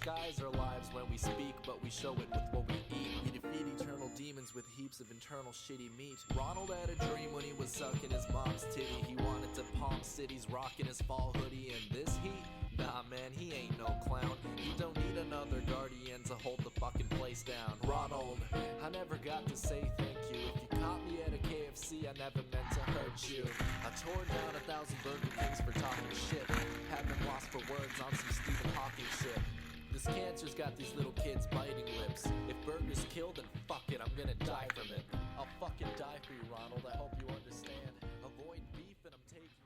disguise our lives when we speak, but we show it with what we eat. We defeat eternal demons with heaps of internal shitty meat. Ronald had a dream when he was sucking his mom's titty. He wanted to palm cities, rocking his fall hoodie in this heat. Nah man, he ain't no clown. He don't need another guardian to hold the fucking place down. Ronald, I never got to say thank you. If you caught me at a KFC, I never meant to hurt you. I tore down 1,000 Burger Kings for talking shit. Had them lost for words on some Stephen Hawking shit. This cancer's got these little kids biting lips. If burgers kill, then fuck it, I'm gonna die from it. I'll fucking die for you, Ronald, I hope you understand. Avoid beef and I'm taking